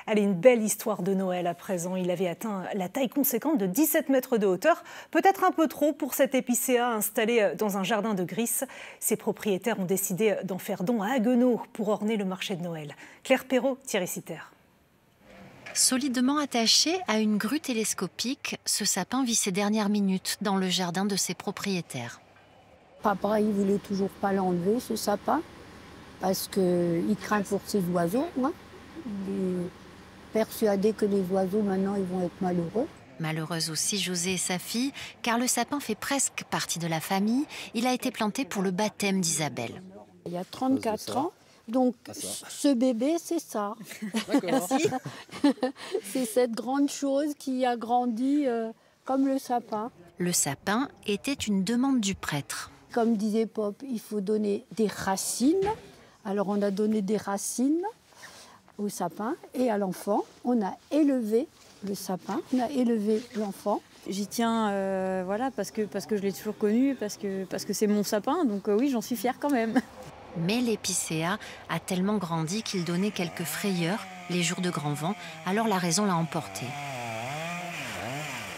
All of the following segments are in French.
Allez, une belle histoire de Noël à présent. Il avait atteint la taille conséquente de 17 mètres de hauteur. Peut-être un peu trop pour cette épicéa installée dans un jardin de Gris. Ses propriétaires ont décidé d'en faire don à Haguenau pour orner le marché de Noël. Claire Perrault, Thierry Sitter. Solidement attaché à une grue télescopique, ce sapin vit ses dernières minutes dans le jardin de ses propriétaires. Papa, il voulait toujours pas l'enlever, ce sapin, parce qu'il craint pour ses oiseaux. Hein. Il est persuadé que les oiseaux, maintenant, ils vont être malheureux. Malheureuse aussi José et sa fille, car le sapin fait presque partie de la famille. Il a été planté pour le baptême d'Isabelle. Il y a 34 ans. Donc, ce bébé, c'est ça. Merci. C'est cette grande chose qui a grandi comme le sapin. Le sapin était une demande du prêtre. Comme disait Pop, il faut donner des racines. Alors, on a donné des racines au sapin et à l'enfant. On a élevé le sapin, on a élevé l'enfant. J'y tiens voilà, parce que je l'ai toujours connu, parce que c'est mon sapin. Donc oui, j'en suis fière quand même. Mais l'épicéa a tellement grandi qu'il donnait quelques frayeurs les jours de grand vent, alors la raison l'a emporté.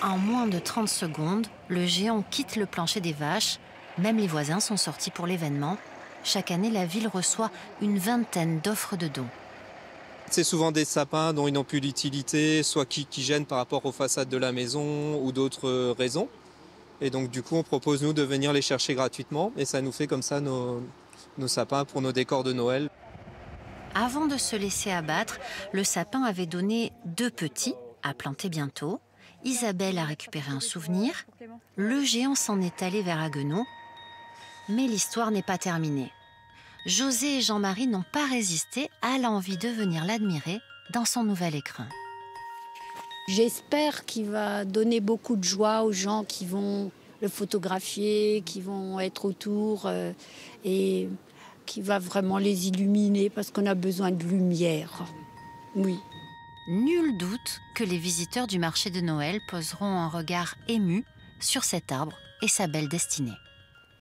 En moins de 30 secondes, le géant quitte le plancher des vaches. Même les voisins sont sortis pour l'événement. Chaque année, la ville reçoit une vingtaine d'offres de dons. C'est souvent des sapins dont ils n'ont plus d'utilité, soit qui gênent par rapport aux façades de la maison ou d'autres raisons. Et donc du coup, on propose nous de venir les chercher gratuitement et ça nous fait comme ça nos sapins pour nos décors de Noël. Avant de se laisser abattre, le sapin avait donné 2 petits à planter bientôt. Isabelle a récupéré un souvenir. Le géant s'en est allé vers Haguenau. Mais l'histoire n'est pas terminée. José et Jean-Marie n'ont pas résisté à l'envie de venir l'admirer dans son nouvel écrin. J'espère qu'il va donner beaucoup de joie aux gens qui vont le photographier, qui vont être autour et qui va vraiment les illuminer parce qu'on a besoin de lumière. Oui. Nul doute que les visiteurs du marché de Noël poseront un regard ému sur cet arbre et sa belle destinée.